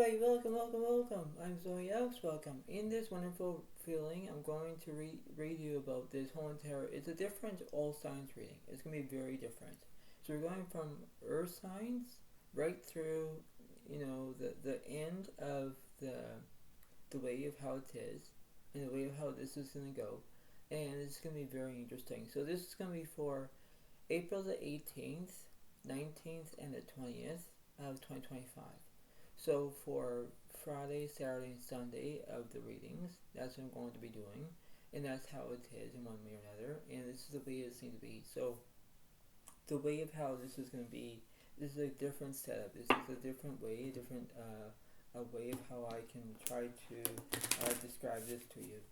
everybody, welcome. I'm Zoe Alex, welcome. In this wonderful feeling, I'm going to read you about this whole entire, it's a different all signs reading. It's going to be very different. So we're going from Earth signs right through, the end of the way of how it is and the way of how this is going to go. And it's going to be very interesting. So this is going to be for April the 18th, 19th, and the 20th of 2025. So for Friday, Saturday, and Sunday of the readings, that's what I'm going to be doing, and that's how it is in one way or another, and this is the way it seems to be. So the way of how this is going to be, this is a different setup. This is a different way, a way of how I can try to describe this to you.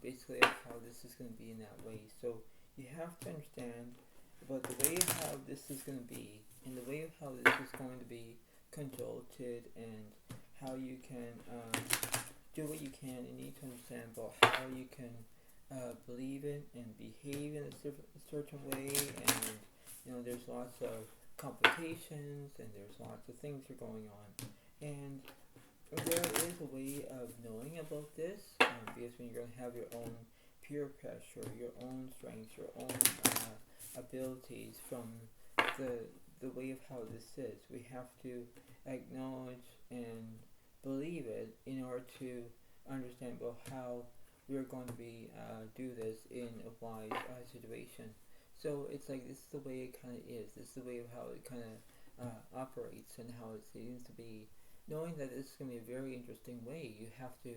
Basically, how this is going to be in that way. So you have to understand about the way of how this is going to be, and the way of how this is going to be conjunted, and how you can do what you can. You need to understand about how you can believe it and behave in a certain way, and there's lots of complications and there's lots of things that are going on, and there is a way of knowing about this, because when you're going to have your own peer pressure, your own strengths, your own abilities from the way of how this is. We have to acknowledge and believe it in order to understand about how we're going to be do this in a wise situation. So it's like this is the way it kind of is. This is the way of how it kind of operates and how it seems to be. Knowing that this is going to be a very interesting way, you have to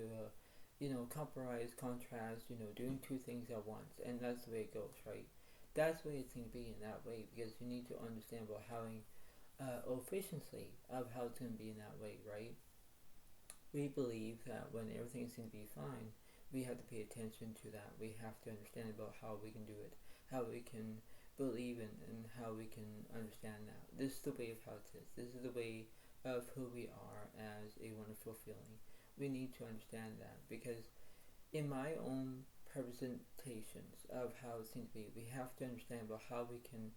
compromise, contrast, doing two things at once, and that's the way it goes, right? That's the way it's going to be in that way, because you need to understand about having efficiency of how it's going to be in that way, right? We believe that when everything's going to be fine, we have to pay attention to that. We have to understand about how we can do it, how we can believe in, and how we can understand that. This is the way of how it is. This is the way of who we are as a wonderful feeling. We need to understand that, because in my own representations of how it seems to be, we have to understand about how we can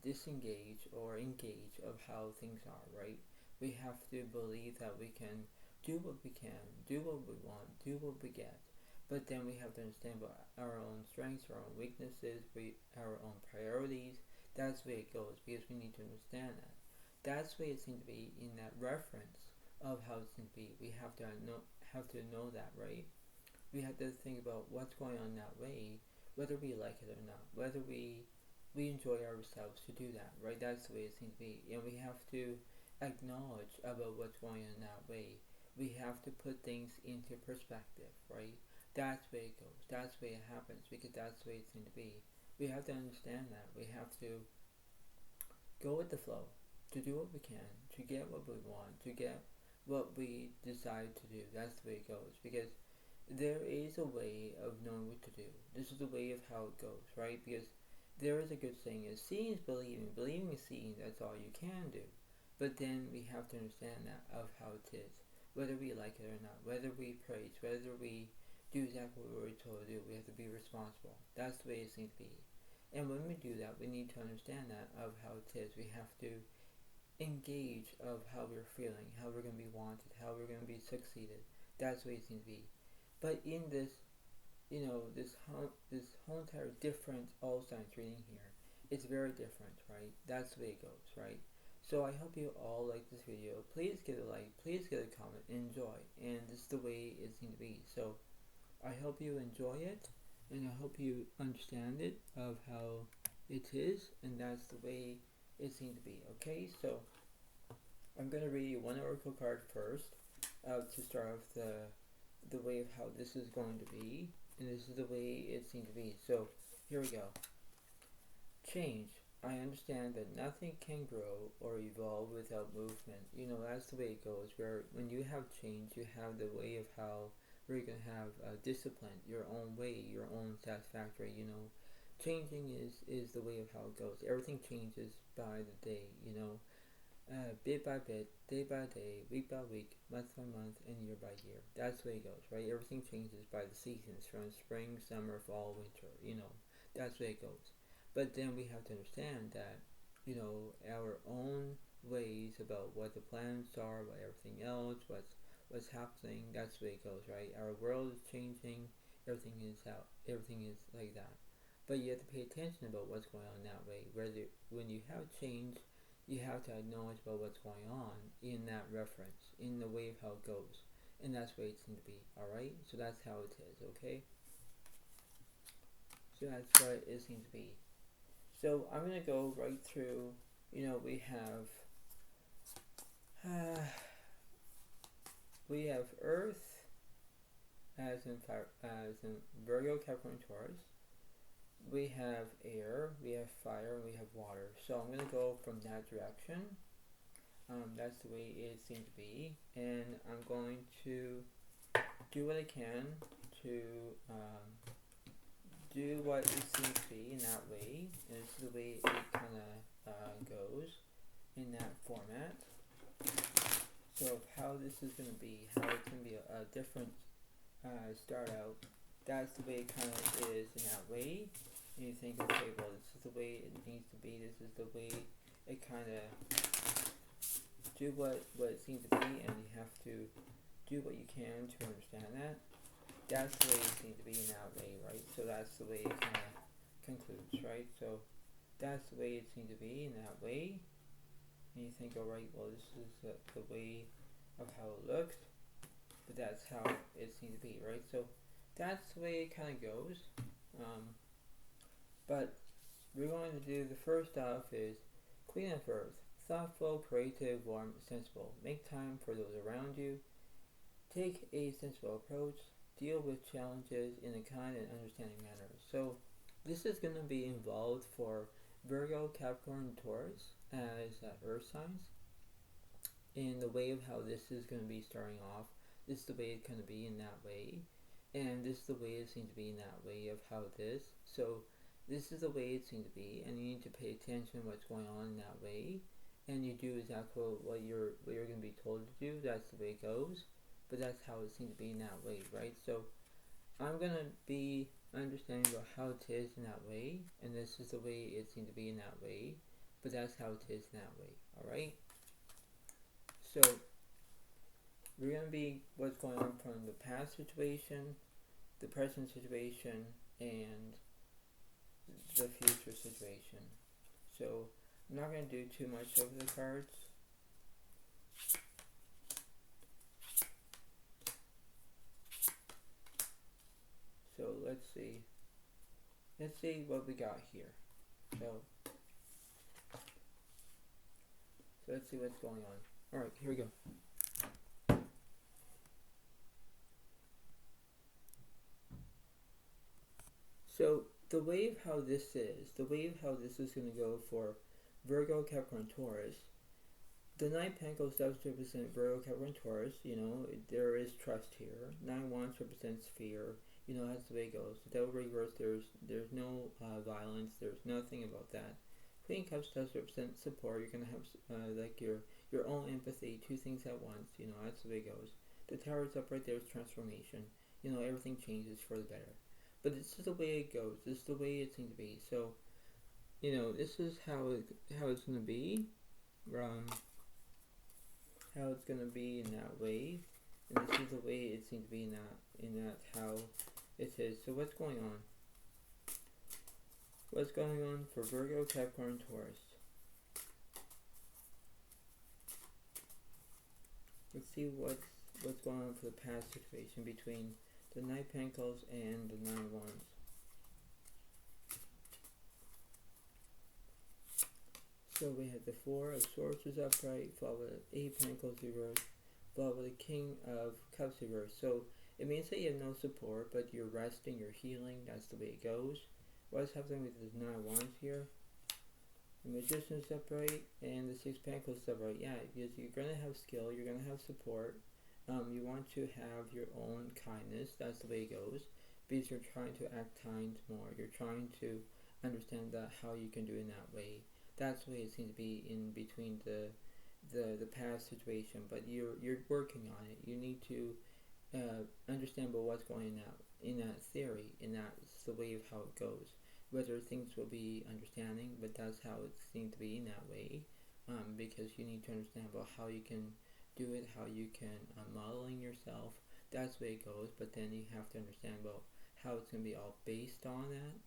disengage or engage of how things are, right? We have to believe that we can do what we can, do what we want, do what we get, but then we have to understand about our own strengths, our own weaknesses, our own priorities. That's the way it goes, because we need to understand that. That's the way it seems to be in that reference of how it seems to be. We have to know that, right? We have to think about what's going on that way, whether we like it or not, whether we enjoy ourselves to do that, right? That's the way it seems to be. And we have to acknowledge about what's going on that way. We have to put things into perspective, right? That's the way it goes. That's the way it happens, because that's the way it seems to be. We have to understand that. We have to go with the flow, to do what we can, to get what we want, to get what we decide to do. That's the way it goes, because there is a way of knowing what to do. This is the way of how it goes, right? Because there is a good saying is seeing is believing. Believing is seeing. That's all you can do. But then we have to understand that of how it is, whether we like it or not, whether we praise, whether we do exactly what we're told to do. We have to be responsible. That's the way it seems to be. And when we do that, we need to understand that of how it is. We have to engage of how we're feeling, how we're going to be wanted, how we're going to be succeeded. That's the way it seems to be. But in this, this whole entire different all signs reading here, it's very different, right? That's the way it goes, right? So I hope you all like this video. Please give it a like, please give it a comment, enjoy. And this is the way it seems to be. So I hope you enjoy it, and I hope you understand it of how it is, and that's the way it seems to be. Okay, so I'm going to read you one oracle card first to start off the way of how this is going to be, and this is the way it seems to be. So here we go. Change. I understand that nothing can grow or evolve without movement. That's the way it goes, where when you have change, you have the way of how we're going to have discipline, your own way, your own satisfactory. Changing is the way of how it goes. Everything changes by the day, bit by bit, day by day, week by week, month by month, and year by year. That's the way it goes, right? Everything changes by the seasons, from spring, summer, fall, winter, That's the way it goes. But then we have to understand that, our own ways about what the planets are, what everything else, what's happening. That's the way it goes, right? Our world is changing. Everything is like that. But you have to pay attention about what's going on that way. Whether when you have change, you have to acknowledge about what's going on in that reference, in the way of how it goes, and that's the way it seems to be. All right. So that's how it is. Okay. So that's what it seems to be. So I'm gonna go right through. We have Earth as in Virgo, Capricorn, Taurus. We have air, we have fire, and we have water. So I'm gonna go from that direction. That's the way it seems to be, and I'm going to do what I can to do what it seems to be in that way, and this is the way it kind of goes in that format. So how this is going to be, how it's going to be a different start out, that's the way it kind of is in that way. And you think, okay, well, this is the way it needs to be, this is the way it kind of do what it seems to be, and you have to do what you can to understand that. That's the way it seems to be in that way, right? So that's the way it kind of concludes, right? So that's the way it seems to be in that way. And you think, alright, well, this is the way of how it looks, but that's how it seems to be, right? So that's the way it kind of goes. But we're going to do, the first off is Queen of Earth. Thoughtful, creative, warm, sensible. Make time for those around you. Take a sensible approach. Deal with challenges in a kind and understanding manner. So this is going to be involved for Virgo, Capricorn, and Taurus as Earth signs. In the way of how this is going to be starting off, this is the way it's going to be in that way. And this is the way it seems to be in that way of how it is. So this is the way it seems to be, and you need to pay attention to what's going on in that way. And you do exactly what you're going to be told to do. That's the way it goes. But that's how it seems to be in that way, right? So I'm going to be understanding about how it is in that way, and this is the way it seems to be in that way, but that's how it is in that way, alright? So we're going to be what's going on from the past situation, the present situation, and the future situation. So I'm not going to do too much over the cards. So let's see what we got here. So let's see what's going on. Alright, here we go. So the way of how this is going to go for Virgo, Capricorn, Taurus. The Nine Pentacles does represent Virgo, Capricorn, Taurus. There is trust here. Nine Wands represents fear. That's the way it goes. The Devil reverse, there's no violence. There's nothing about that. Queen of Cups does represent support. You're gonna have like your own empathy, two things at once. That's the way it goes. The Tower is upright. There's transformation. Everything changes for the better. But this is the way it goes. This is the way it seems to be. So, this is how it's gonna be. How it's gonna be in that way, and this is the way it seems to be in that how it is. So what's going on? What's going on for Virgo, Capricorn, Taurus? Let's see what's going on for the past situation between the Nine of Pentacles and the Nine of Wands. So we have the Four of Swords is upright, followed by the Eight of Pentacles reversed, followed by the King of Cups reversed. So it means that you have no support, but you're resting, you're healing. That's the way it goes. What's happening with the Nine of Wands here? The Magician is upright, and the Six of Pentacles is upright. Yeah, because you're going to have skill, you're going to have support. You want to have your own kindness. That's the way it goes. Because you're trying to act kind more. You're trying to understand how you can do it in that way. That's the way it seems to be in between the past situation, but you're working on it. You need to understand about what's going on in that theory, and that's the way of how it goes. Whether things will be understanding, but that's how it seems to be in that way. because you need to understand about how you can do it, how you can modeling yourself. That's the way it goes. But then you have to understand about how it's going to be all based on that.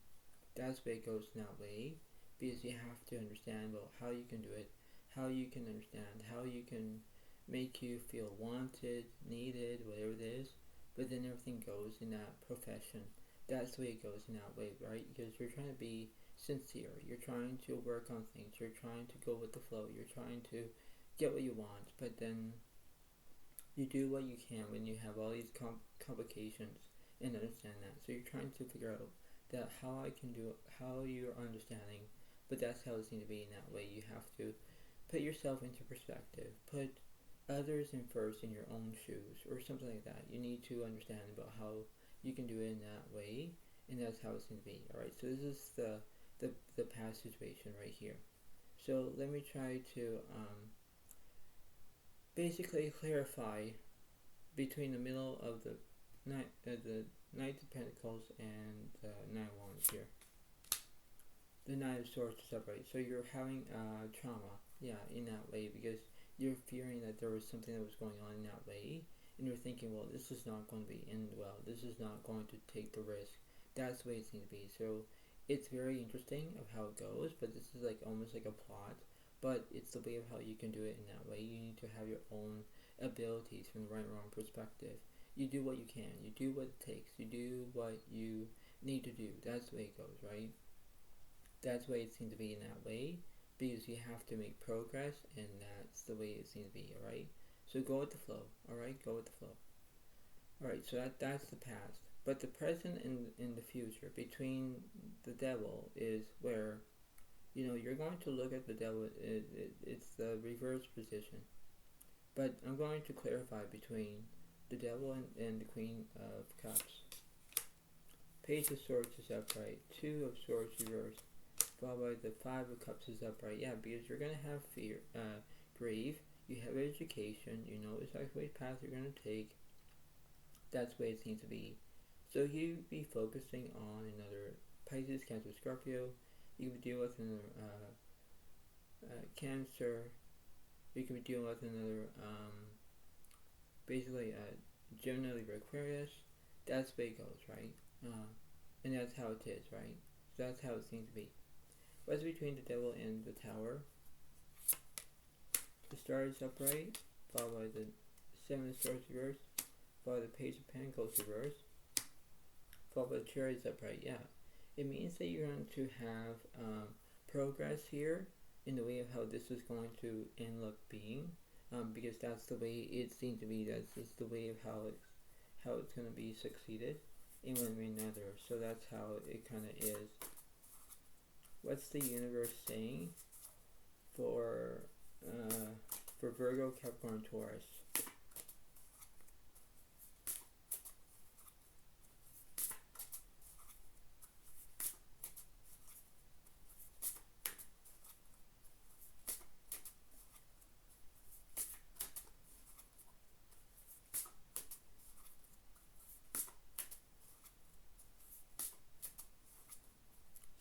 That's the way it goes in that way, because you have to understand about how you can do it, how you can understand, how you can make you feel wanted, needed, whatever it is. But then everything goes in that profession. That's the way it goes in that way, right? Because you're trying to be sincere. You're trying to work on things. You're trying to go with the flow. You're trying to get what you want. But then you do what you can when you have all these complications and understand that. So you're trying to figure out that how I can do it, how you're understanding. But that's how it's going to be in that way. You have to put yourself into perspective. Put others in first in your own shoes or something like that. You need to understand about how you can do it in that way, and that's how it's going to be. Alright, so this is the past situation right here. So let me try to basically clarify between the middle of the Knight of Pentacles and the Nine of Wands here. The Knight of Swords is upright. So you're having trauma, yeah, in that way, because you're fearing that there was something that was going on in that way, and you're thinking, well, this is not going to be end well. This is not going to take the risk. That's the way it's going to be. So it's very interesting of how it goes, but this is like almost like a plot. But it's the way of how you can do it in that way. You need to have your own abilities from the right and wrong perspective. You do what you can. You do what it takes. You do what you need to do. That's the way it goes, right? That's the way it seems to be in that way, because you have to make progress, and that's the way it seems to be, alright? So go with the flow, alright? Go with the flow. Alright, so that's the past. But the present and the future, between the devil, is where, you're going to look at the devil, it's the reverse position. But I'm going to clarify between the devil and the Queen of Cups. Page of Swords is upright, Two of Swords reversed, followed by the Five of Cups is upright. Yeah, because you're going to have fear, grief, you have education, you know exactly what path you're going to take. That's the way it seems to be. So you be focusing on another Pisces, Cancer, Scorpio. You could deal with another Cancer. You could be dealing with another basically Gemini, Libra, Aquarius. That's the way it goes, right? And that's how it is, right? So that's how it seems to be. What's between the devil and the Tower? The Star is upright, followed by the Seven of Swords reversed, followed by the Page of Pentacles reversed, followed by the Chariot upright. Yeah, it means that you're going to have progress here in the way of how this is going to end up being, because that's the way it seems to be. That's just the way of how it's going to be succeeded in one way or another. So that's how it kind of is. What's the universe saying for Virgo, Capricorn, Taurus?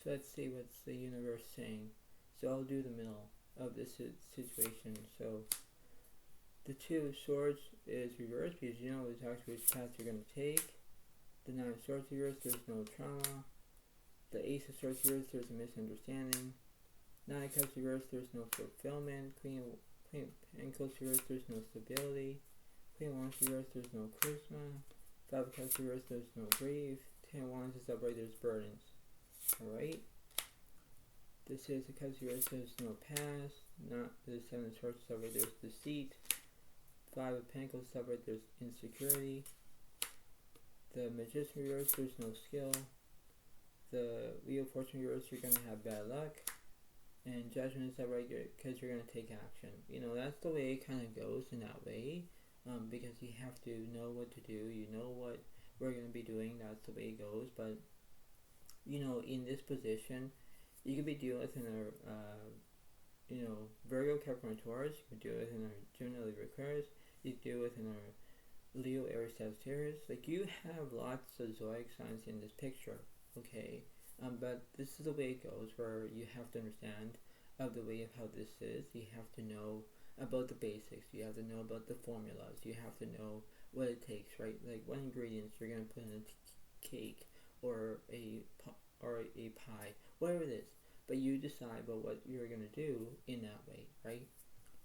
So let's see what's the universe saying. So I'll do the middle of this situation. So the Two of Swords is reversed, because you know exactly which path you're going to take. The Nine of Swords reversed, there's no trauma. The Ace of Swords reversed, there's a misunderstanding. Nine of Cups reversed, there's no fulfillment. Queen of Pentacles reversed, there's no stability. Queen of Wands reversed, there's no charisma. Five of Cups reversed, there's no grief. Ten of Wands is upright, there's burdens. Alright, this is the Cups reversed, there's no past. Not the Seven of Swords upright, there's deceit. Five of Pentacles upright, there's insecurity. The Magician reversed, there's no skill. The Wheel of Fortune reversed, you're gonna have bad luck. And Judgment is upright because you're gonna take action. That's the way it kind of goes in that way, because you have to know what to do. You know what we're gonna be doing. That's the way it goes, but in this position, you could be dealing with another, Virgo, Capricorn, Taurus. You could deal with another Gemini, Libra, Aquarius. You could deal with another Leo, Aries, Sagittarius. Like, you have lots of zodiac signs in this picture, okay? But this is the way it goes, where you have to understand of the way of how this is, you have to know about the basics. You have to know about the formulas. You have to know what it takes, right? Like what ingredients you're gonna put in a cake or a pie, whatever it is. But you decide about what you're gonna do in that way, right?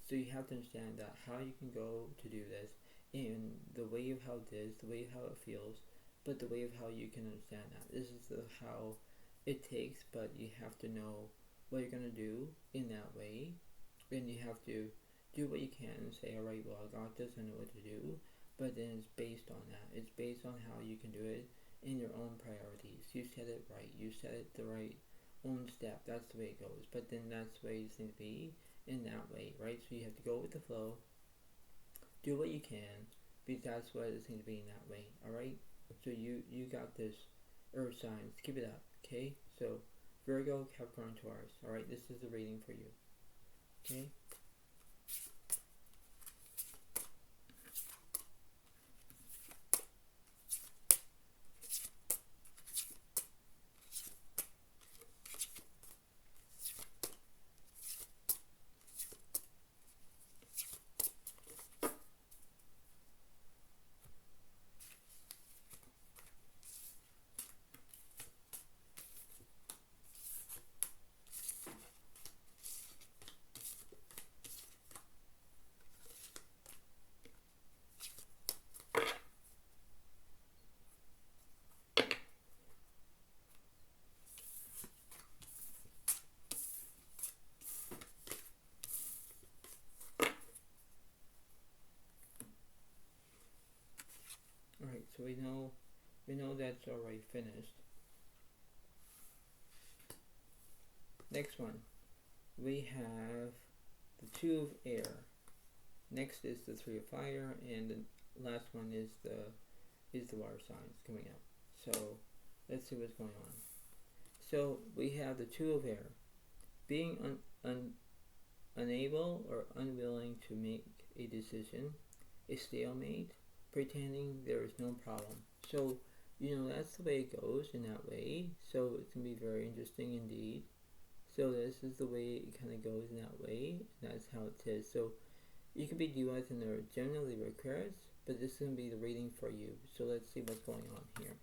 So you have to understand that how you can go to do this in the way of how it is, the way of how it feels, but the way of how you can understand that. This is the how it takes, but you have to know what you're gonna do in that way, and you have to do what you can and say, all right, well, I got this, I know what to do, but then it's based on that. It's based on how you can do it in your own priorities. You said it right. You said it the right own step. That's the way it goes. But then that's the way it's going to be in that way, right? So you have to go with the flow, do what you can, because that's what it's going to be in that way, all right? So you got this, Earth signs. Keep it up, okay? So Virgo, Capricorn, Taurus, all right? This is the reading for you, okay? Alright, so we know that's already finished. Next one, we have the Two of Air. Next is the Three of Fire, and the last one is the water signs coming up. So let's see what's going on. So we have the Two of Air, being unable or unwilling to make a decision, a stalemate, pretending there is no problem. So that's the way it goes in that way. So it can be very interesting indeed. So this is the way it kind of goes in that way. And that's how it is. So you can be duets and they're generally requires, but this is going to be the reading for you. So let's see what's going on here.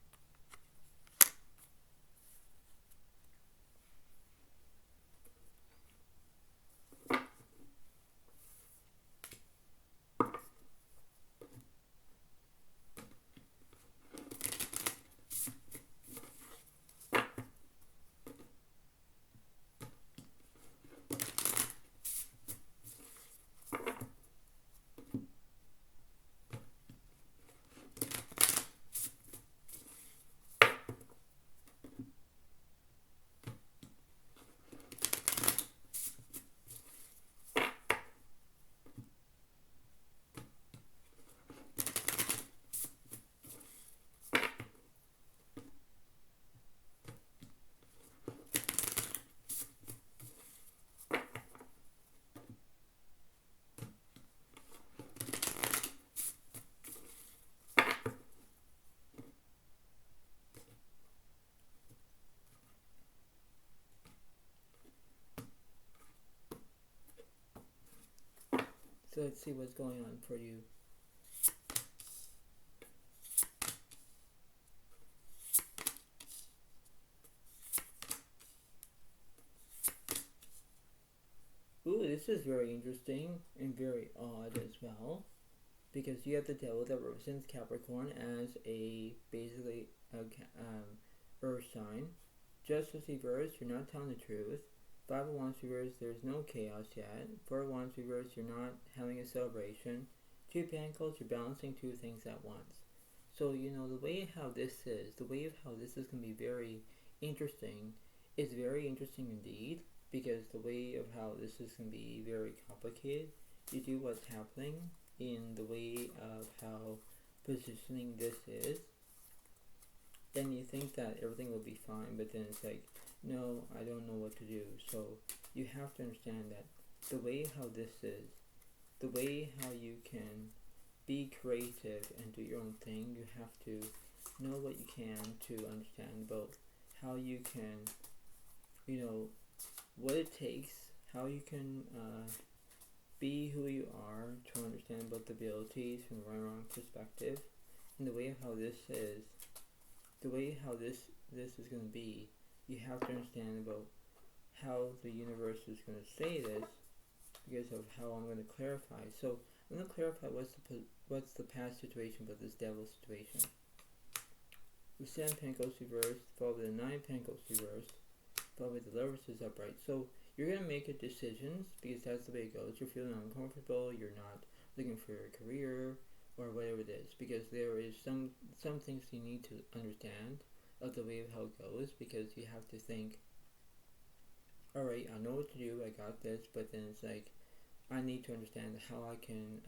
So let's see what's going on for you. Ooh, this is very interesting and very odd as well, because you have the Devil that represents Capricorn as basically a Earth sign. Justice reverse, you're not telling the truth. 5 of Wands reverse, there's no chaos yet. 4 of Wands reverse, you're not having a celebration. 2 of Pentacles, you're balancing 2 things at once. So the way how this is, the way of how this is going to be very interesting, is very interesting indeed, because the way of how this is going to be very complicated. You do what's happening in the way of how positioning this is, then you think that everything will be fine, but then it's like, no, I don't know what to do. So you have to understand that the way how this is, the way how you can be creative and do your own thing, you have to know what you can to understand about how you can, what it takes, how you can be who you are, to understand about the abilities from a right wrong perspective, and the way of how this is, this is going to be. You have to understand about how the universe is going to say this, because of how I'm going to clarify. So I'm going to clarify what's the past situation about this devil situation. The 7 Pentacles reversed, followed by the 9 Pentacles reversed, followed by the Lovers is upright. So you're going to make your decisions, because that's the way it goes. You're feeling uncomfortable, you're not looking for a career, or whatever it is, because there is some things you need to understand of the way of how it goes, because you have to think, alright, I know what to do, I got this, but then it's like, I need to understand how I can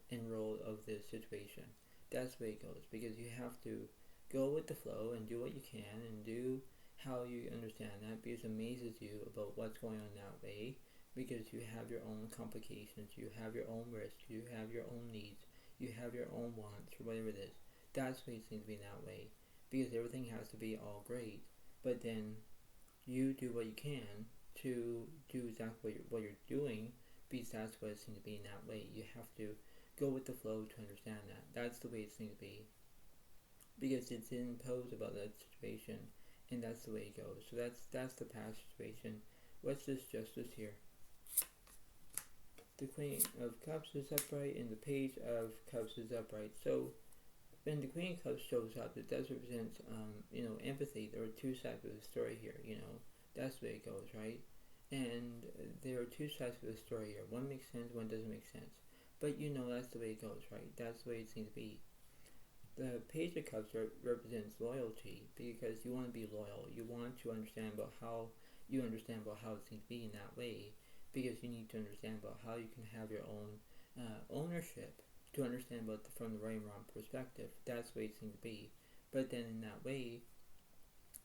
enroll of this situation. That's the way it goes, because you have to go with the flow and do what you can and do how you understand that, because it amazes you about what's going on that way, because you have your own complications, you have your own risks, you have your own needs, you have your own wants, or whatever it is. That's why it seems to be that way, because everything has to be all great, but then you do what you can to do exactly what you're doing, because that's what it seems to be in that way. You have to go with the flow to understand that. That's the way it seems to be, because it's imposed about that situation, and that's the way it goes. So that's the past situation. What's this Justice here? The Queen of Cups is upright, and the Page of Cups is upright. So when the Queen of Cups shows up, it does represent, empathy. There are two sides of the story here. That's the way it goes, right? And there are two sides of the story here. One makes sense, one doesn't make sense. But that's the way it goes, right? That's the way it seems to be. The Page of Cups represents loyalty, because you want to be loyal. You want to understand about how it seems to be in that way, because you need to understand about how you can have your own ownership, to understand about from the right and wrong perspective. That's the way it seems to be. But then in that way,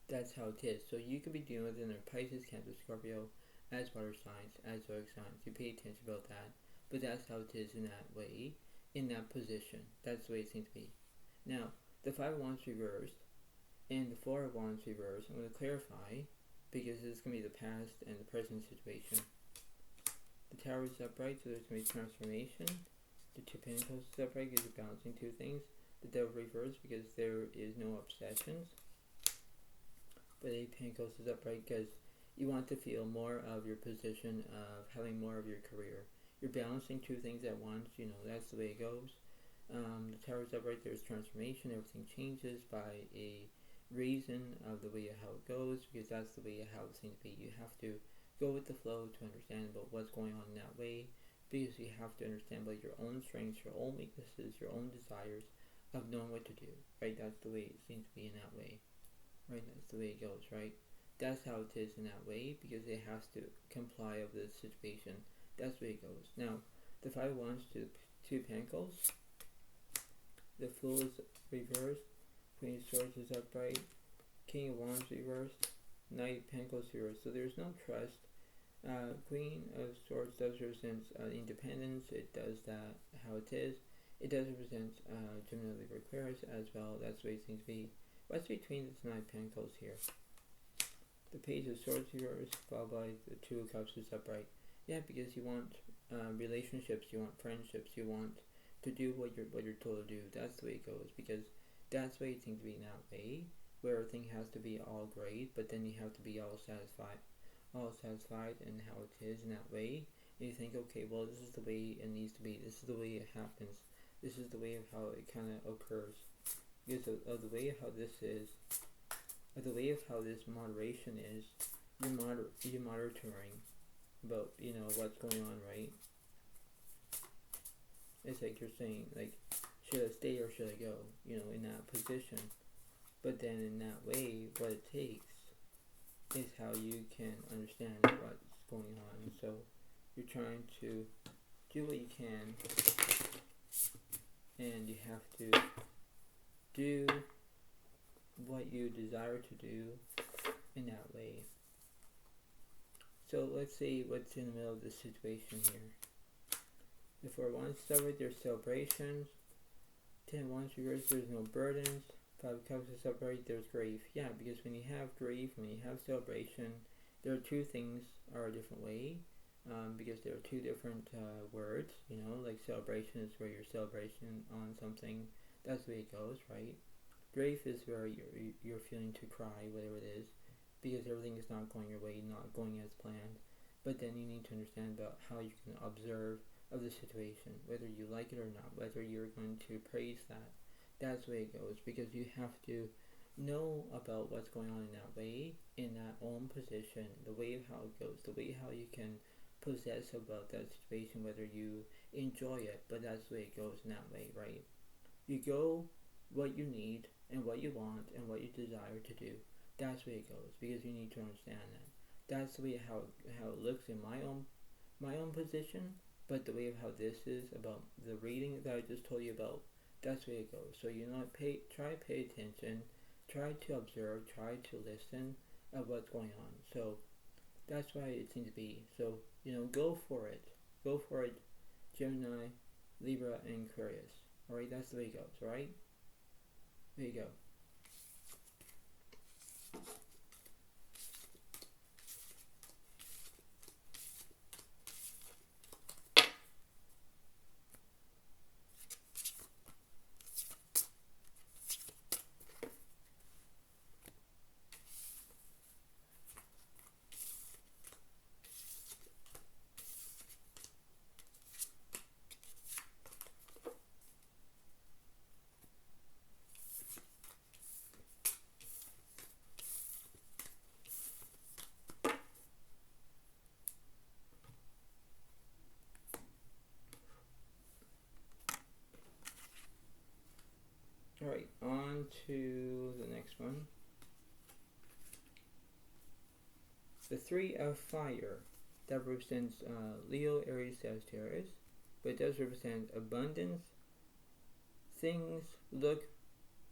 that's how it is. So you could be dealing with either Pisces, Cancer, Scorpio, as water signs, as zodiac signs. You pay attention about that. But that's how it is in that way, in that position. That's the way it seems to be. Now, the 5 of Wands reversed, and the 4 of Wands reversed. I'm going to clarify, because this is going to be the past and the present situation. The Tower is upright, so there's going to be transformation. The 2 Pentacles is upright, because you're balancing two things. The Devil reversed, because there is no obsessions. But 8 Pentacles is upright, because you want to feel more of your position of having more of your career. You're balancing two things at once, that's the way it goes. The Tower is upright, there's transformation, everything changes by a reason of the way of how it goes, because that's the way of how it seems to be. You have to go with the flow to understand about what's going on in that way, because you have to understand about your own strengths, your own weaknesses, your own desires of knowing what to do, right? That's the way it seems to be in that way, right? That's the way it goes, right? That's how it is in that way, because it has to comply of the situation. That's the way it goes. Now, the 5 of Wands to 2 Pentacles. The Fool is reversed. Queen of Swords is upright. King of Wands reversed. Knight of Pentacles reversed. So there's no trust. Queen of Swords does represent independence. It does that how it is. It does represent Gemini, Libra, Aquarius as well. That's the way it seems to be. What's between this 9 Pentacles here? The Page of Swords reversed, followed by the 2 of Cups is upright. Yeah, because you want relationships, you want friendships, you want to do what you're told to do. That's the way it goes, because that's the way it seems to be in that way, where everything has to be all great, but then you have to be all satisfied in how it is in that way. And you think, okay, well, this is the way it needs to be. This is the way it happens. This is the way of how it kind of occurs. Because of the way of how this is, of the way of how this moderation is, you're monitoring about what's going on, right? It's like you're saying, like, should I stay or should I go? In that position. But then in that way, what it takes is how you can understand what's going on. So you're trying to do what you can, and you have to do what you desire to do in that way. So let's see what's in the middle of this situation here. The 4 of Wands upright, there's celebrations. 10 of Wands reversed, there's no burdens. 5 of Cups is upright, there's grief. Yeah, because when you have grief, when you have celebration, there are two things are a different way. because there are two different words, like celebration is where you're celebration on something. That's the way it goes, right? Grief is where you're feeling to cry, whatever it is, because everything is not going your way, not going as planned. But then you need to understand about how you can observe of the situation, whether you like it or not, whether you're going to praise that. That's the way it goes, because you have to know about what's going on in that way, in that own position, the way of how it goes, the way how you can possess about that situation, whether you enjoy it, but that's the way it goes in that way, right? You go what you need and what you want and what you desire to do. That's the way it goes, because you need to understand that. That's the way how it looks in my own position, but the way of how this is about the reading that I just told you about, that's the way it goes. So try to pay attention, try to observe, try to listen of what's going on. So that's why it seems to be. So, go for it. Go for it, Gemini, Libra, and Aquarius. Alright, that's the way it goes, alright? There you go. Alright, on to the next one. The Three of Fire, that represents Leo, Aries, Sagittarius, but it does represent abundance. Things look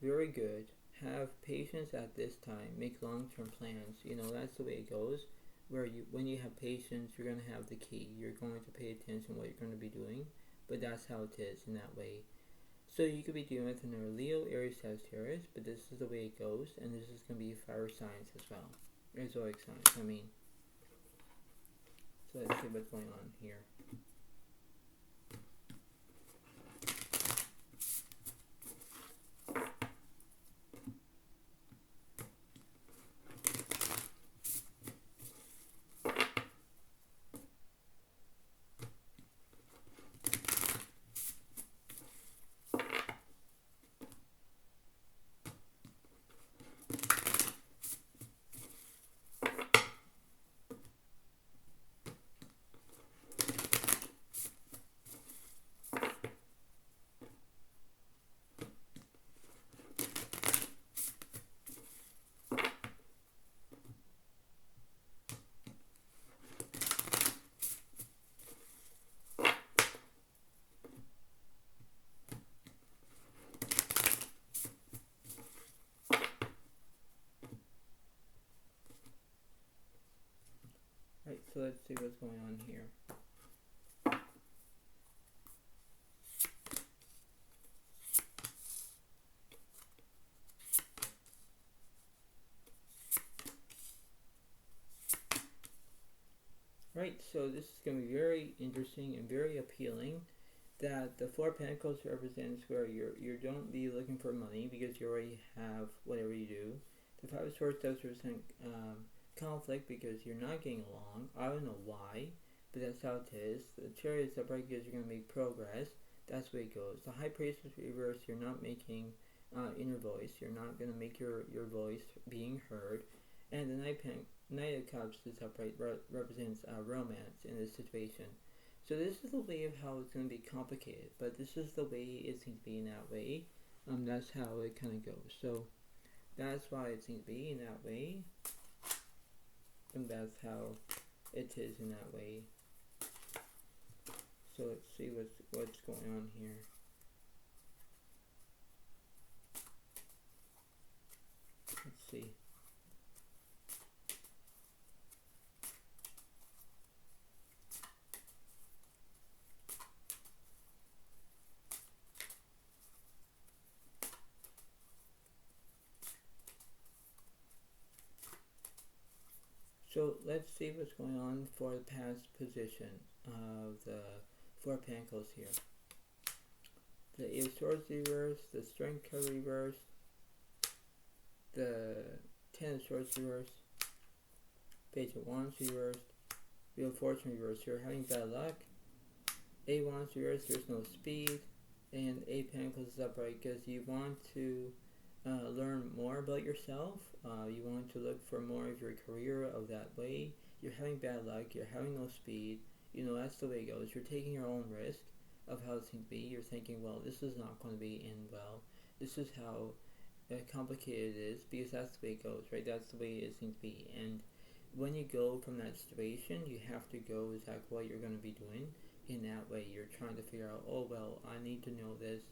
very good. Have patience at this time. Make long-term plans. That's the way it goes. When you have patience, you're going to have the key. You're going to pay attention to what you're going to be doing, but that's how it is in that way. So you could be dealing with another Leo, Aries, Sagittarius, but this is the way it goes, and this is going to be fire signs as well. Zodiac signs, So let's see what's going on here. Right, so let's see what's going on here. Right, so this is going to be very interesting and very appealing. That the Four of Pentacles represents where you don't be looking for money because you already have whatever you do. The Five of Swords does represent conflict because you're not getting along. I don't know why, but that's how it is. The Chariot is upright because you're going to make progress. That's the way it goes. The High Priestess reverse, you're not making inner voice. You're not going to make your voice being heard. And the Knight of Cups is upright represents romance in this situation. So this is the way of how it's going to be complicated, but this is the way it seems to be in that way. That's how it kind of goes. So that's why it seems to be in that way. And that's how it is in that way. So let's see what's going on here. Let's see. So let's see what's going on for the past position of the Four of Pentacles here. The Ace of Swords reversed, the Strength card reversed, the Ten of Swords reversed, Page of Wands reversed, Wheel of Fortune reversed. You're having bad luck. Eight of Wands reversed, there's no speed, and Eight of Pentacles is upright because you want to learn more about yourself. You want to look for more of your career of that way. You're having bad luck. You're having no speed. You know, that's the way it goes. You're taking your own risk of how it's going to be. You're thinking, well, this is not going to be in well. This is how complicated it is, because that's the way it goes, right? That's the way it's going to be. And when you go from that situation, you have to go exactly what you're going to be doing. In that way, you're trying to figure out, oh, well, I need to know this.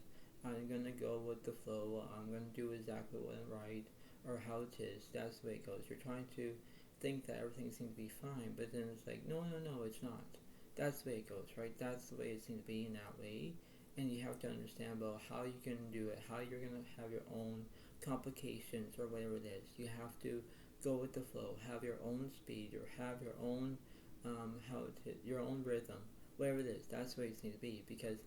I'm going to go with the flow. I'm going to do exactly what I'm right, or how it is. That's the way it goes. You're trying to think that everything's going to be fine, but then it's like, no, it's not. That's the way it goes, right? That's the way it's going to be in that way. And you have to understand about how you can do it, how you're going to have your own complications or whatever it is. You have to go with the flow, have your own speed, or have your own your own rhythm, whatever it is. That's the way it's going to be, because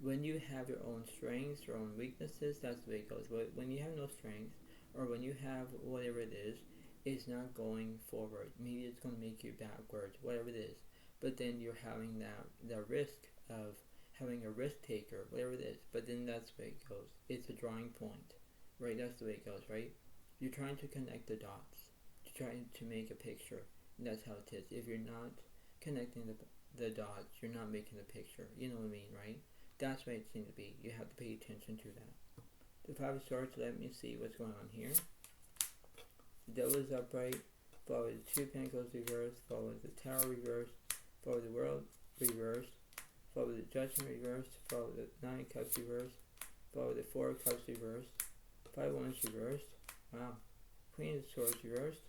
when you have your own strengths, your own weaknesses, that's the way it goes. But when you have no strengths, or when you have whatever it is, it's not going forward. Maybe it's going to make you backwards, whatever it is. But then you're having that risk of having a risk taker, whatever it is. But then that's the way it goes. It's a drawing point, right? That's the way it goes, right? You're trying to connect the dots, to try to make a picture, and that's how it is. If you're not connecting the dots, you're not making the picture. You know what I mean, right? That's the way it seems to be. You have to pay attention to that. The Five of Swords, let me see what's going on here. The Devil is upright, followed the Two of Pentacles reversed, followed the Tower reversed, followed the World reversed, followed the Judgment reversed, followed the Nine of Cups reversed, followed the Four of Cups reversed, Five of Wands reversed, wow, Queen of Swords reversed,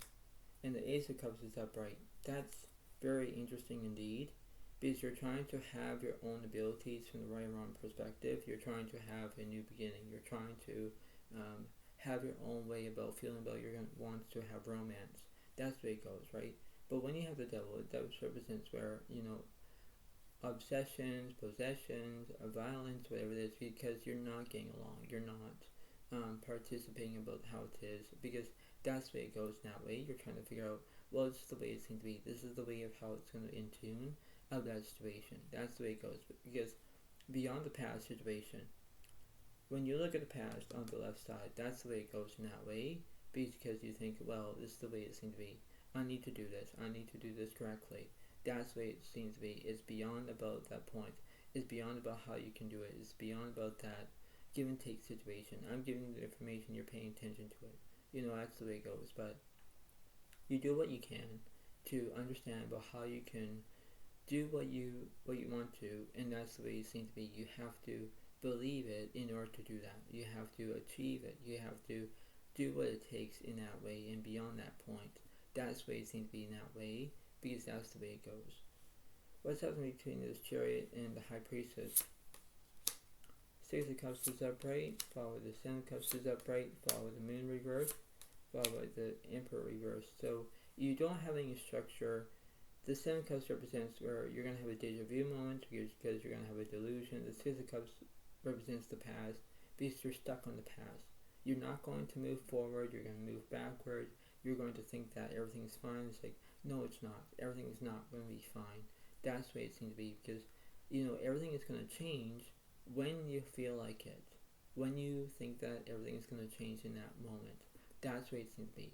and the Ace of Cups is upright. That's very interesting indeed, because you're trying to have your own abilities from the right and wrong perspective. You're trying to have a new beginning. You're trying to have your own way about feeling about your wants to have romance. That's the way it goes, right? But when you have the devil represents where, obsessions, possessions, violence, whatever it is, because you're not getting along. You're not participating about how it is, because that's the way it goes that way. You're trying to figure out, well, this is the way it's going to be. This is the way of how it's going to in tune of that situation. That's the way it goes. Because beyond the past situation, when you look at the past on the left side, that's the way it goes in that way, because you think, well, this is the way it's going to be. I need to do this. I need to do this correctly. That's the way it seems to be. It's beyond about that point. It's beyond about how you can do it. It's beyond about that give and take situation. I'm giving you the information, you're paying attention to it. That's the way it goes. But you do what you can to understand about how you can do what you want to, and that's the way it seems to be. You have to believe it in order to do that. You have to achieve it. You have to do what it takes in that way, and beyond that point, that's the way it seems to be in that way, because that's the way it goes. What's happening between this Chariot and the High Priestess? Six of Cups is upright, followed by the Seven of Cups is upright, followed by the Moon reversed, followed by the Emperor reversed. So you don't have any structure. The Seven of Cups represents where you're going to have a deja vu moment, because you're going to have a delusion. The Six of Cups represents the past, because you're stuck on the past. You're not going to move forward, you're going to move backward. You're going to think that everything's fine. It's like, no, it's not. Everything is not going to be fine. That's the way it seems to be, because, everything is going to change when you feel like it. When you think that everything is going to change in that moment. That's the way it seems to be.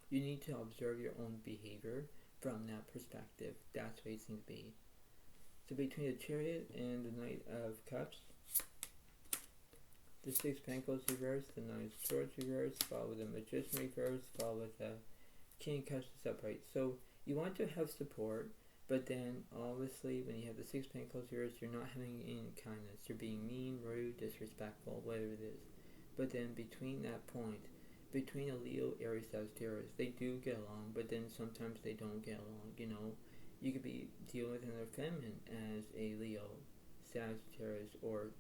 You need to observe your own behavior from that perspective. That's the way it seems to be. So between the Chariot and the Knight of Cups, the Six of Pentacles reversed, the Nine of Swords reversed, followed with the Magician reversed, followed with the King of Cups is upright. So you want to have support, but then obviously when you have the Six of Pentacles reversed, you're not having any kindness. You're being mean, rude, disrespectful, whatever it is. But then between that point, between a Leo, Aries, Sagittarius, they do get along, but then sometimes they don't get along. You could be dealing with another feminine as a Leo, Sagittarius, or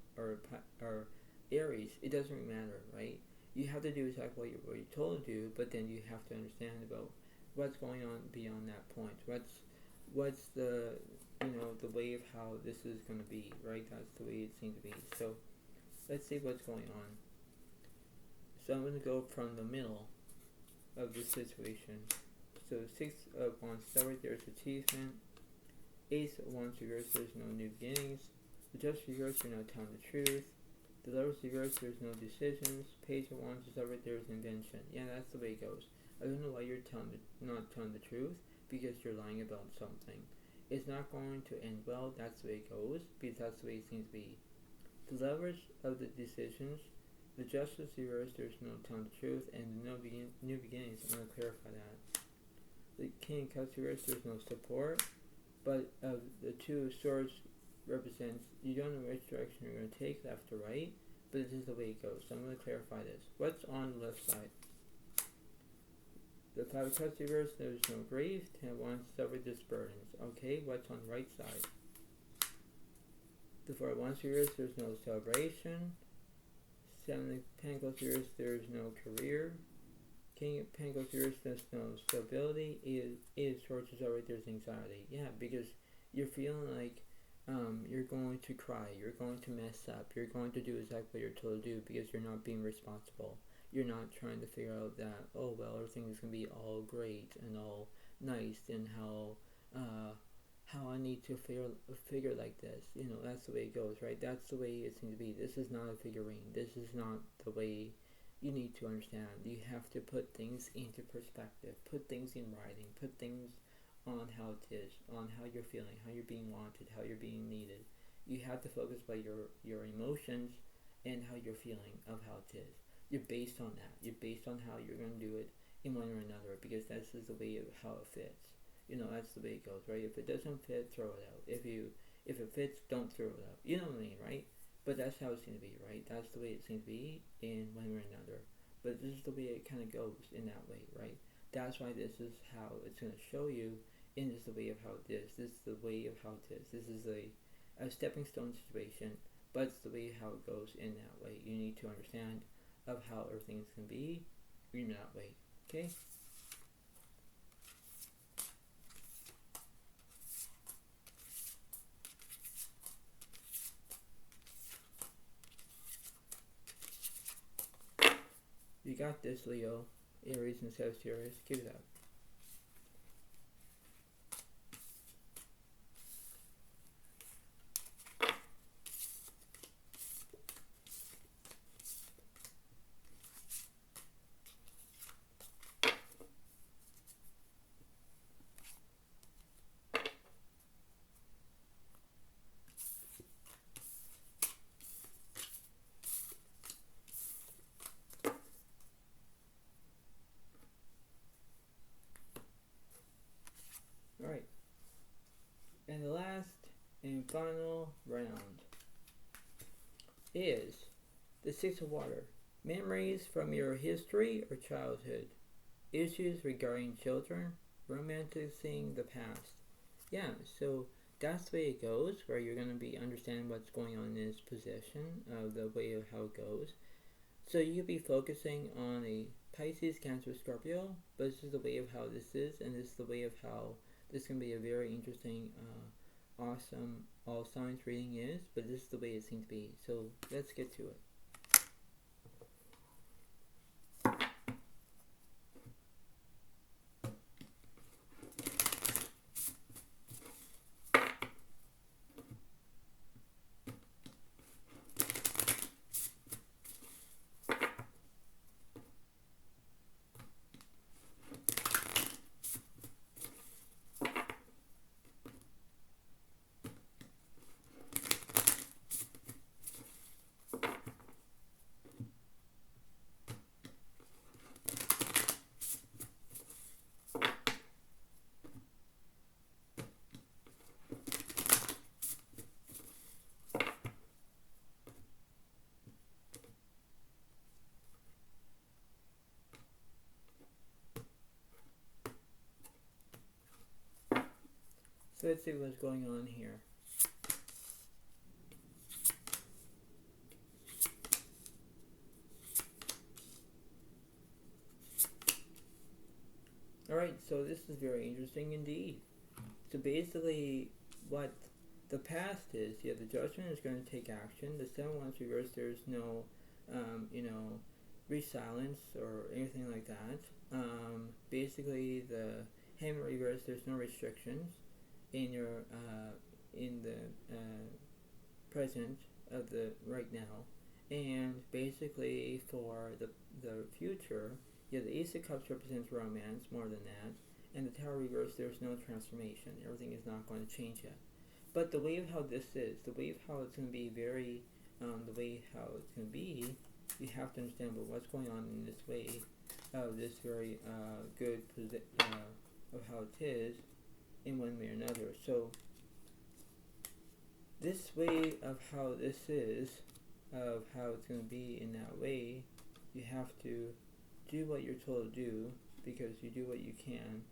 Aries. It doesn't really matter, right? You have to do exactly what you're told to do, but then you have to understand about what's going on beyond that point. What's the the way of how this is going to be, right? That's the way it seems to be. So let's see what's going on. So I'm going to go from the middle of the situation. So 6 of Wands, there's achievement. Ace of Wands reversed, there's no new beginnings. The Just reversed, you're not telling the truth. The Lovers reversed, there's no decisions. Page of Wands is over, there's invention. Yeah, that's the way it goes. I don't know why you're not telling the truth, because you're lying about something. It's not going to end well, that's the way it goes, because that's the way it seems to be. The Lovers of the decisions, the Justice reversed, there's no telling the truth, and no new beginnings. I'm going to clarify that. The King of Cups reversed, there's no support, but the Two of Swords represents you don't know which direction you're going to take, left or right, but this is the way it goes. So I'm going to clarify this. What's on the left side? The Five of Cups reversed, there's no grief. Ten of Wands suffered this burdens. Okay, what's on the right side? The Four of Wands reversed, there's no celebration. Seven of Pentacles reversed, there's no career. King of Pentacles reversed, there's no stability. Eight of Swords is already, there's anxiety. Yeah, because you're feeling like you're going to cry, you're going to mess up, you're going to do exactly what you're told to do because you're not being responsible. You're not trying to figure out that, oh well, everything is going to be all great and all nice, and how I need to figure like this. That's the way it goes, right? That's the way it seems to be. This is not a figurine. This is not the way you need to understand. You have to put things into perspective, put things in writing, put things on how it is, on how you're feeling, how you're being wanted, how you're being needed. You have to focus by your emotions and how you're feeling of how it is. You're based on that. You're based on how you're going to do it in one or another, because this is the way of how it fits. That's the way it goes, right? If it doesn't fit, throw it out. If it fits, don't throw it out. You know what I mean, right? But that's how it seems to be, right? That's the way it seems to be in one or another. But this is the way it kind of goes in that way, right? That's why this is how it's going to show you, and this is the way of how it is. This is the way of how it is. This is a stepping stone situation, but it's the way how it goes in that way. You need to understand of how everything's going to be in that way, okay? You got this, Leo, Aries and Sagittarius. Keep it up. Alright. And the last and final round is the Six of Water. Memories from your history or childhood. Issues regarding children. Romanticizing the past. Yeah, so that's the way it goes, where you're going to be understanding what's going on in this position, the way of how it goes. So you could be focusing on a Pisces, Cancer, Scorpio, but this is the way of how this is, and this is the way of how this can be a very interesting, awesome all signs reading is, but this is the way it seems to be. So let's get to it. So let's see what's going on here. Alright, so this is very interesting indeed. So basically, what the past is, yeah, the judgment is going to take action. The 7 wands reversed, there's no, resilience or anything like that. Basically, the hammer reversed, there's no restrictions in your, in the present of the right now. And basically, for the future, yeah, the Ace of Cups represents romance more than that. And the Tower reversed, there's no transformation. Everything is not going to change yet. But the way of how this is, the way of how it's going to be very, the way how it's going to be, you have to understand about what's going on in this way of this very good of how it is in one way or another. So this way of how this is, of how it's going to be in that way, you have to do what you're told to do because you do what you can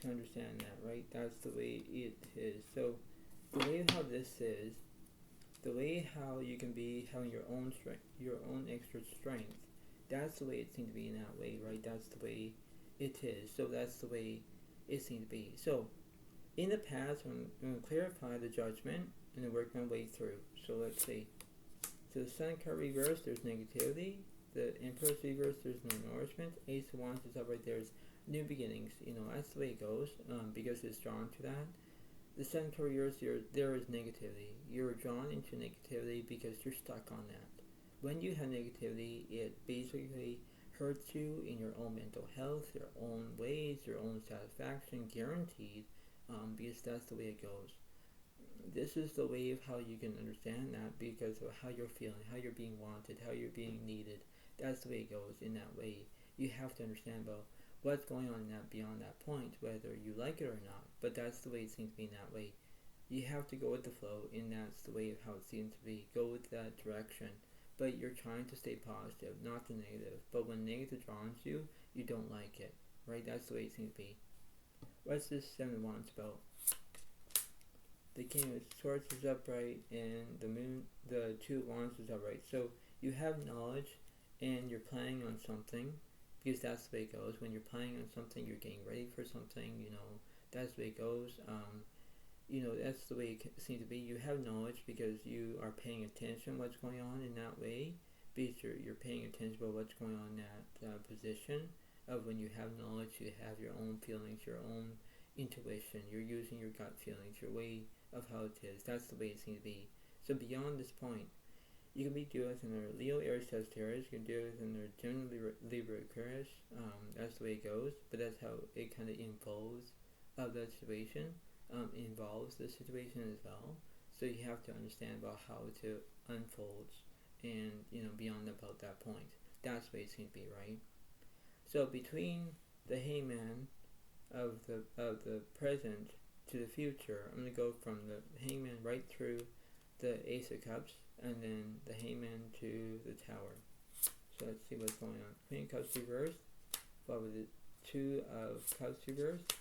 to understand that, right? That's the way it is. So the way of how this is, the way how you can be having your own strength, your own extra strength, that's the way it seems to be in that way, right? That's the way it is. So that's the way it seems to be. So in the past, I'm going to clarify the judgment and then work my way through. So let's see. So the Sun card reversed, there's negativity. The Empress reversed, there's no nourishment. Ace of Wands is up right there, there's new beginnings. That's the way it goes because it's drawn to that. The Sun card reversed, there is negativity. You're drawn into negativity because you're stuck on that. When you have negativity, it basically hurts you in your own mental health, your own ways, your own satisfaction, guaranteed, because that's the way it goes. This is the way of how you can understand that because of how you're feeling, how you're being wanted, how you're being needed. That's the way it goes in that way. You have to understand about what's going on in that beyond that point, whether you like it or not. But that's the way it seems to be in that way. You have to go with the flow, and that's the way of how it seems to be. Go with that direction. But you're trying to stay positive, not the negative. But when negative draws you, you don't like it, right? That's the way it seems to be. What's this 7 of Wands about? The King of Swords is upright, and the Moon, the 2 of Wands is upright. So you have knowledge, and you're planning on something, because that's the way it goes. When you're planning on something, you're getting ready for something. That's the way it goes. That's the way it seems to be. You have knowledge because you are paying attention what's going on in that way, because you're paying attention about what's going on in that position of when you have knowledge, you have your own feelings, your own intuition, you're using your gut feelings, your way of how it is. That's the way it seems to be. So beyond this point, you can be dealing with another Leo, Aries, Sagittarius. You can deal with another Gemini, Libra, Aquarius. That's the way it goes, but that's how it kind of involves that situation. Involves the situation as well. So you have to understand about how it unfolds, and beyond about that point. That's the way it seems to be, right? So between the Hangman of the present to the future, I'm going to go from the Hangman right through the Ace of Cups, and then the Hangman to the Tower. So let's see what's going on. Queen of Cups reversed, followed with the 2 of Cups reversed,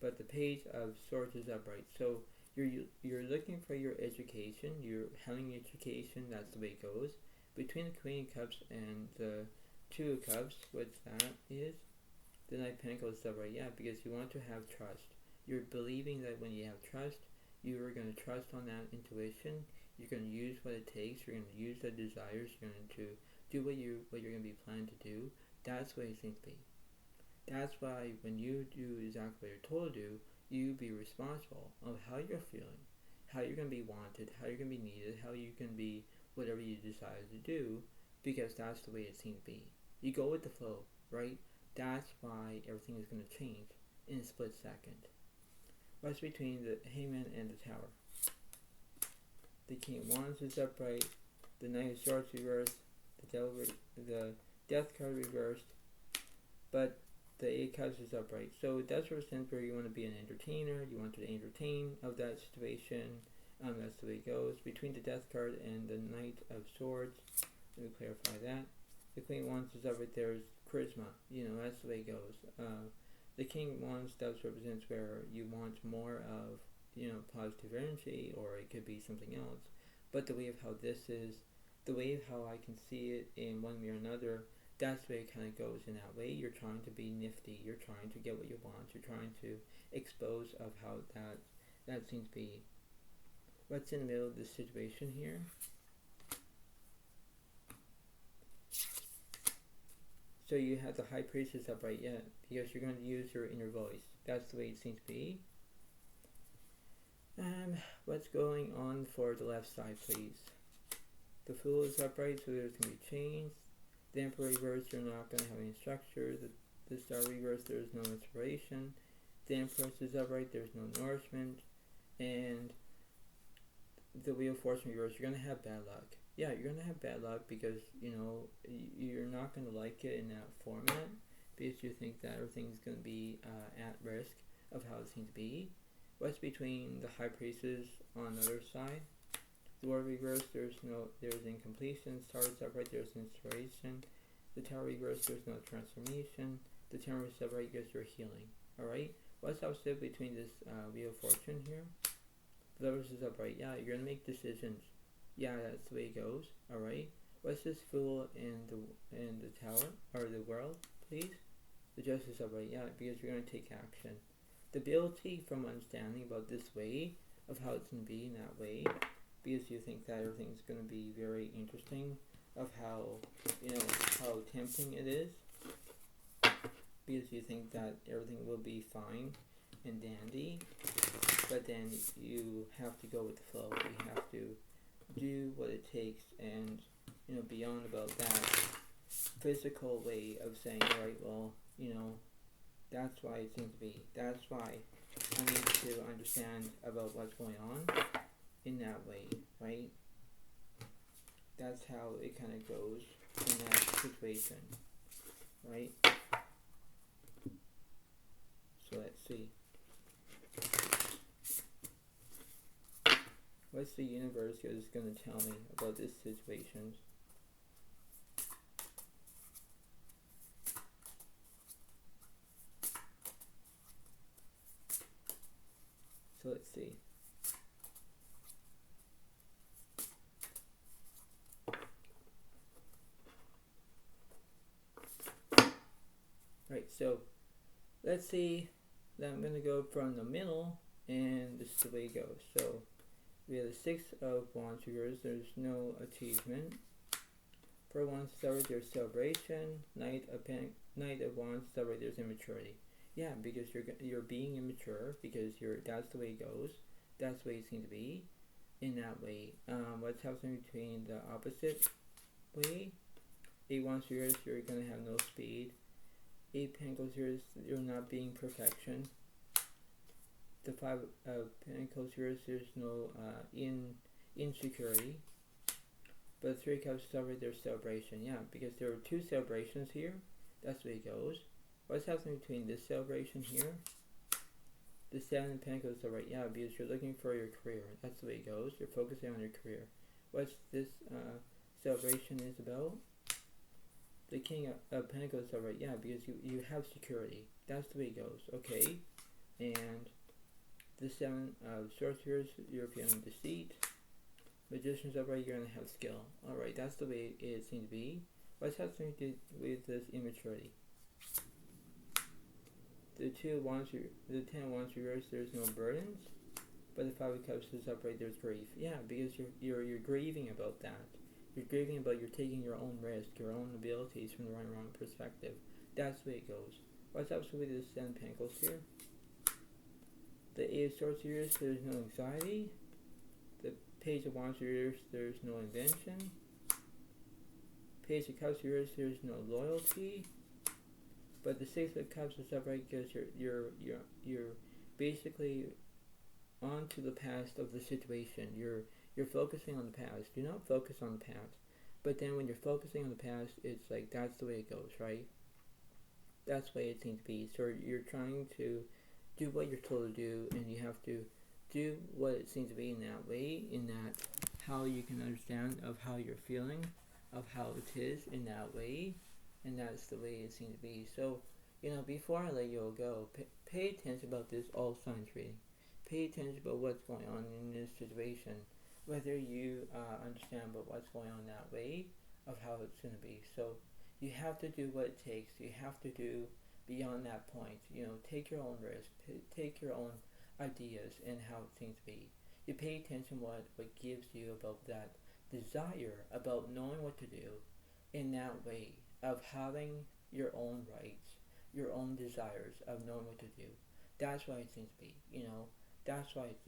but the Page of Swords is upright. So you're looking for your education, you're having education, that's the way it goes. Between the Queen of Cups and the 2 of Cups, what's that is? The Knight of Pentacles is upright, yeah, because you want to have trust. You're believing that when you have trust, you are going to trust on that intuition. You're going to use what it takes. You're going to use the desires. You're going to do what you're going to be planned to do. That's what it seems to be. That's why when you do exactly what you're told to do, you be responsible of how you're feeling, how you're going to be wanted, how you're going to be needed, how you can be whatever you decide to do, because that's the way it seems to be. You go with the flow, right? That's why everything is going to change in a split second. What's between the Hangman and the Tower? The King of Wands is upright, the Knight of Swords reversed, the Death card reversed, but the 8 of Cups is upright. So that's represents where you want to be an entertainer, you want to entertain of that situation. That's the way it goes. Between the Death card and the Knight of Swords, let me clarify that. The Queen of Wands is upright, there's charisma, that's the way it goes. The King of Wands does represents where you want more of, positive energy, or it could be something else. But the way of how this is, the way of how I can see it in one way or another, That's the way it kind of goes in that way. You're trying to be nifty. You're trying to get what you want. You're trying to expose of how that seems to be. What's in the middle of this situation here? So you have the High Priestess upright, yeah, because you're going to use your inner voice. That's the way it seems to be. What's going on for the left side, please? The Fool is upright, so there's going to be change. The Emperor reverse, you're not going to have any structure. The Star reverse, there's no inspiration. The Empress is upright, there's no nourishment. And the Wheel of Fortune reverse, you're going to have bad luck. Yeah, you're going to have bad luck because, you're not going to like it in that format because you think that everything's going to be at risk of how it seems to be. What's between the High Priestess on the other side? The World reverse, there's incompletion. Taurus upright, there's inspiration. The Tower reverse, there's no transformation. The Temperance upright, because you're healing. Alright? What's opposite between this Wheel of Fortune here? The Lovers is upright. Yeah, you're gonna make decisions. Yeah, that's the way it goes. Alright? What's this Fool in the Tower or the World, please? The Justice upright. Yeah, because you're gonna take action. The ability from understanding about this way of how it's gonna be in that way, because you think that everything's gonna be very interesting, of how how tempting it is, because you think that everything will be fine and dandy, but then you have to go with the flow. You have to do what it takes, and beyond about that physical way of saying, alright, well, that's why it seems to be. That's why I need to understand about what's going on in that way, right? That's how it kind of goes in that situation, right? So let's see. What's the universe is going to tell me about this situation? So let's see. Right, so let's see that I'm going to go from the middle, and this is the way it goes. So we have the Six of Wands reversed, there's no achievement. For Wands started, there's celebration. Knight of Wands started, there's immaturity. Yeah, because you're being immature, because that's the way it goes. That's the way it seems to be. In that way, what's happening between the opposite way? 8 Wands reversed, you're going to have no speed. 8 Pentacles here, you're not being perfection. The 5 of Pentacles here, there's no insecurity. But 3 Cups celebrate their celebration. Yeah, because there are 2 celebrations here. That's the way it goes. What's happening between this celebration here? The 7 of Pentacles are right. Yeah, because you're looking for your career. That's the way it goes. You're focusing on your career. What's this celebration is about? The King of Pentacles are right. Yeah, because you have security. That's the way it goes. Okay. And the 7 of Swords here, you're feeling deceit. Magician's upright, you're going to have skill. Alright, that's the way it seems to be. What's happening with this immaturity? The 10 Wands reversed, there's no burdens. But the 5 of Cups is upright, there's grief. Yeah, because you're grieving about that. You're grieving about you're taking your own risk, your own abilities from the right and wrong perspective. That's the way it goes. What's up with this 10 Pentacles here? The 8 of Swords here, there's no anxiety. The Page of Wands here, there's no invention. Page of Cups here, there's no loyalty. But the 6 of Cups is upright because you're basically onto the past of the situation. You're focusing on the past. Do not focus on the past. But then when you're focusing on the past, it's like that's the way it goes, right? That's the way it seems to be. So you're trying to do what you're told to do, and you have to do what it seems to be in that way, in that how you can understand of how you're feeling, of how it is in that way, and that's the way it seems to be. So, before I let you all go, pay attention about this all signs reading. Pay attention about what's going on in this situation, whether you understand about what's going on that way, of how it's going to be. So, You have to do what it takes. You have to do beyond that point. Take your own risk. Take your own ideas and how things be. You pay attention what gives you about that desire, about knowing what to do in that way, of having your own rights, your own desires, of knowing what to do. That's why it seems to be. That's why it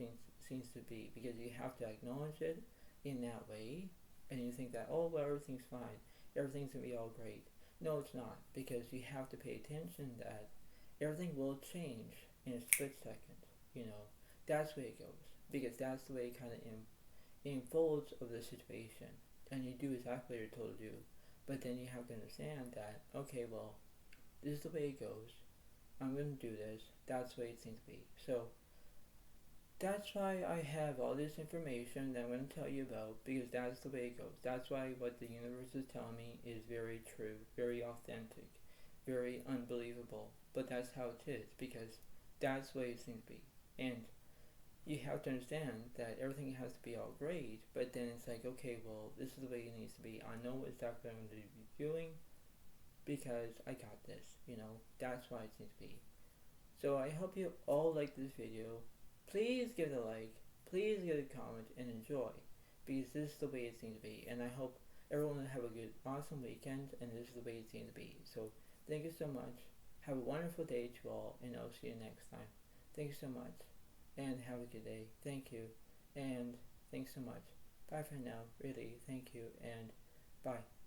seems to be, because you have to acknowledge it in that way, and you think that, oh, well, everything's fine, everything's gonna be all great. No, it's not, because you have to pay attention that everything will change in a split second. That's the way it goes, because that's the way it kind of unfolds of the situation, and you do exactly what you're told to do. But then you have to understand that, okay, well, this is the way it goes. I'm going to do this. That's the way it seems to be. So that's why I have all this information that I'm going to tell you about, because that's the way it goes. That's why what the universe is telling me is very true, very authentic, very unbelievable. But that's how it is, because that's the way it seems to be. And you have to understand that everything has to be all great, but then it's like, okay, well, this is the way it needs to be. I know exactly what I'm going to be doing, because I got this. That's why it seems to be. So I hope you all like this video. Please give it a like, please give it a comment, and enjoy, because this is the way it seems to be. And I hope everyone will have a good, awesome weekend, and this is the way it seems to be. So thank you so much. Have a wonderful day to all, and I'll see you next time. Thank you so much, and have a good day. Thank you, and thanks so much. Bye for now, really. Thank you, and bye.